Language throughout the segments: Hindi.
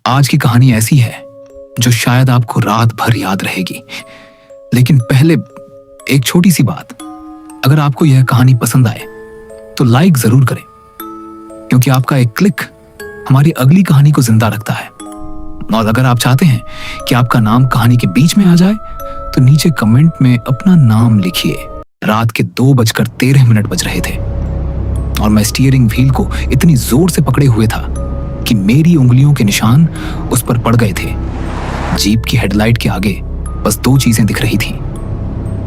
आज की कहानी ऐसी है जो शायद आपको रात भर याद रहेगी। लेकिन पहले एक छोटी सी बात, अगर आपको यह कहानी पसंद आए तो लाइक जरूर करें, क्योंकि आपका एक क्लिक हमारी अगली कहानी को जिंदा रखता है। और अगर आप चाहते हैं कि आपका नाम कहानी के बीच में आ जाए तो नीचे कमेंट में अपना नाम लिखिए। रात के 2:13 बज रहे थे और मैं स्टीयरिंग व्हील को इतनी जोर से पकड़े हुए था कि मेरी उंगलियों के निशान उस पर पड़ गए थे। जीप की हेडलाइट के आगे बस 2 चीजें दिख रही थीं,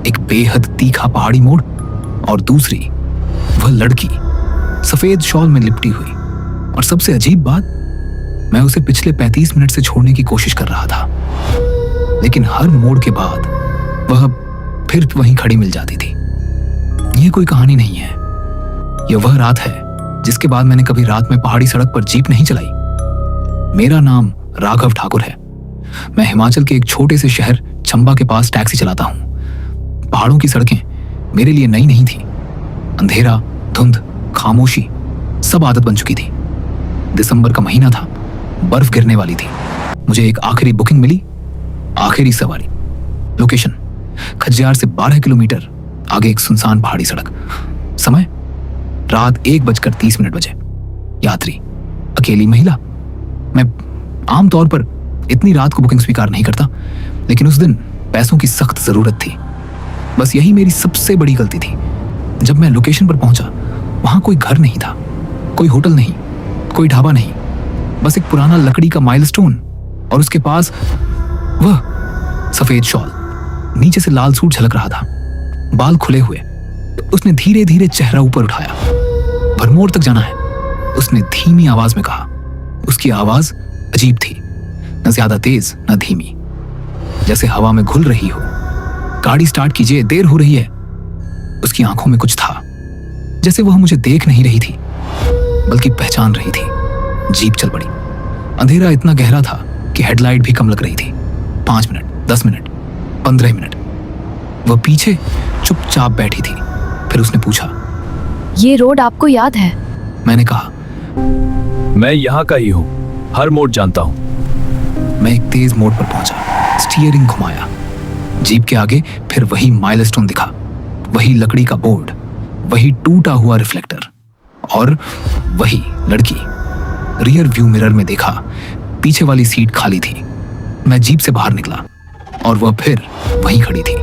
एक बेहद तीखा पहाड़ी मोड़ और दूसरी वह लड़की सफेद शॉल में लिपटी हुई। और सबसे अजीब बात, मैं उसे पिछले 35 मिनट से छोड़ने की कोशिश कर रहा था, लेकिन हर मोड़ के बाद वह फिर वहीं खड़ी मिल जाती थी। यह कोई कहानी नहीं है, यह वह रात है जिसके बाद मैंने कभी रात में पहाड़ी सड़क पर जीप नहीं चलाई। मेरा नाम राघव ठाकुर है। मैं हिमाचल के एक छोटे से शहर चंबा के पास टैक्सी चलाता हूं। पहाड़ों की सड़कें मेरे लिए नई नहीं थी। अंधेरा, धुंध, खामोशी सब आदत बन चुकी थी। दिसंबर का महीना था, बर्फ गिरने वाली थी। मुझे एक आखिरी बुकिंग मिली, आखिरी सवारी। लोकेशन खज्जियार से 12 किलोमीटर आगे एक सुनसान पहाड़ी सड़क। समय रात 1:30 बजे। यात्री अकेली महिला। मैं आमतौर पर इतनी रात को बुकिंग स्वीकार नहीं करता, लेकिन उस दिन पैसों की सख्त जरूरत थी। बस यही मेरी सबसे बड़ी गलती थी। जब मैं लोकेशन पर पहुंचा, वहां कोई घर नहीं था, कोई होटल नहीं, कोई ढाबा नहीं, बस एक पुराना लकड़ी का माइलस्टोन और उसके पास वह सफेद शॉल। नीचे से लाल सूट झलक रहा था, बाल खुले हुए। उसने धीरे धीरे चेहरा ऊपर उठाया। भरमौर तक जाना है, उसने धीमी आवाज में कहा। उसकी आवाज अजीब थी, न ज्यादा तेज न धीमी, जैसे हवा में घुल रही हो। गाड़ी स्टार्ट कीजिए, देर हो रही है। उसकी आंखों में कुछ था, जैसे वह मुझे देख नहीं रही थी बल्कि पहचान रही थी। जीप चल पड़ी। अंधेरा इतना गहरा था कि हेडलाइट भी कम लग रही थी। 5 मिनट, 10 मिनट, 15 मिनट। वह पीछे चुपचाप बैठी थी। फिर उसने पूछा, ये रोड आपको याद है? मैंने कहा, मैं यहाँ का ही हूँ, हर मोड़ जानता हूँ। मैं एक तेज मोड़ पर पहुंचा, स्टीयरिंग घुमाया। जीप के आगे फिर वही माइलस्टोन दिखा, वही लकड़ी का बोर्ड, वही टूटा हुआ रिफ्लेक्टर और वही लड़की। रियर व्यू मिरर में देखा, पीछे वाली सीट खाली थी। मैं जीप से बाहर निकला और वह फिर वहीं खड़ी थी।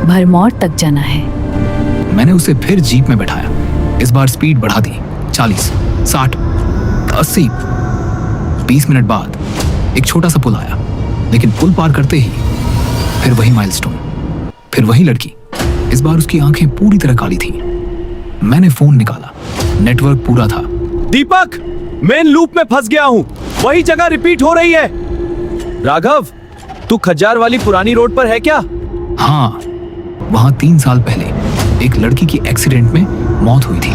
भरमौर तक जाना है। मैंने उसे फिर जीप में बैठाया। इस बार स्पीड बढ़ा दी, 40, 60, 80। 20 मिनट बाद एक छोटा सा पुल आया, लेकिन पुल पार करते ही फिर वही माइलस्टोन, फिर वही लड़की। इस बार उसकी आंखें पूरी तरह काली थी। मैंने फोन निकाला, नेटवर्क पूरा था। दीपक, मेन लूप में फंस गया हूँ, वही जगह रिपीट हो रही है। राघव, तू खज्जार वाली पुरानी रोड पर है क्या? हाँ, वहां 3 साल पहले एक लड़की की एक्सीडेंट में मौत हुई थी।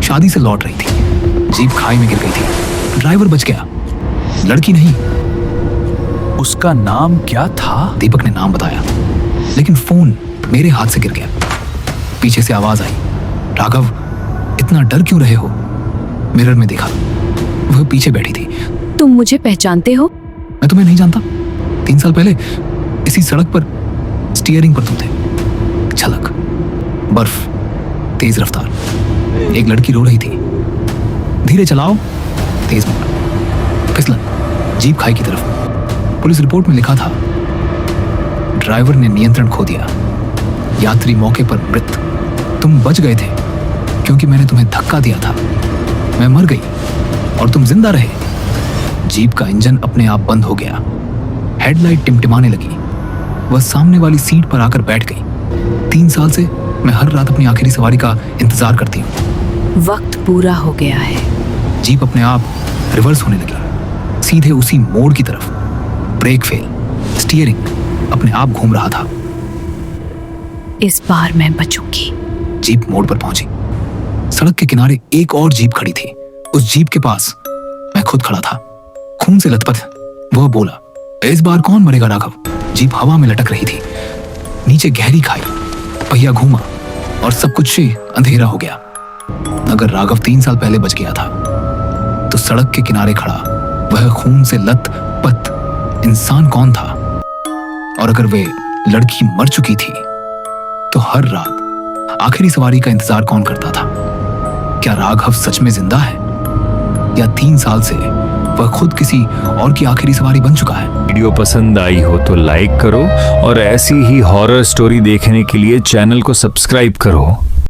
शादी से लौट रही थी, जीप खाई में गिर गई थी। ड्राइवर बच गया, लड़की नहीं। उसका नाम क्या था? दीपक ने नाम बताया, लेकिन फोन मेरे हाथ से गिर गया। पीछे से आवाज आई, राघव, इतना डर क्यों रहे हो? मिरर में देखा, वह पीछे बैठी थी। तुम मुझे पहचानते हो? मैं तुम्हें नहीं जानता। 3 साल पहले इसी सड़क पर स्टीयरिंग पर तुम थे। झलक, बर्फ, तेज रफ्तार। एक लड़की रो रही थी। धीरे चलाओ, तेज मोड़, फिसलन, जीप खाई की तरफ। पुलिस रिपोर्ट में लिखा था, ड्राइवर ने नियंत्रण खो दिया, यात्री मौके पर मृत। तुम बच गए थे क्योंकि मैंने तुम्हें धक्का दिया था। मैं मर गई और तुम जिंदा रहे। जीप का इंजन अपने आप बंद हो गया। हेडलाइट टिमटिमाने लगी। वह सामने वाली सीट पर आकर बैठ गई। 3 साल से मैं हर रात अपनी आखिरी सवारी का इंतजार करती हूँ। वक्त पूरा हो गया है। जीप अपने आप रिवर्स होने लगी, सीधे उसी मोड़ की तरफ। ब्रेक फेल, स्टीयरिंग अपने आप घूम रहा था। इस बार मैं बचूंगी। जीप मोड़ पर पहुंची। सड़क के किनारे एक और जीप खड़ी थी। उस जीप के पास मैं खुद खड़ा था, खून से लथपथ। वह बोला, इस बार कौन मरेगा राघव? जीप हवा में लटक रही थी। नीचे गहरी खाई, पहिया घूमा और सब कुछ से अंधेरा हो गया। अगर राघव 3 साल पहले बच गया था तो सड़क के किनारे खड़ा वह खून से लथपथ इंसान कौन था? और अगर वे लड़की मर चुकी थी तो हर रात आखिरी सवारी का इंतजार कौन करता था? क्या राघव सच में जिंदा है या 3 साल से वह खुद किसी और की आखिरी सवारी बन चुका है? वीडियो पसंद आई हो तो लाइक करो और ऐसी ही हॉरर स्टोरी देखने के लिए चैनल को सब्सक्राइब करो।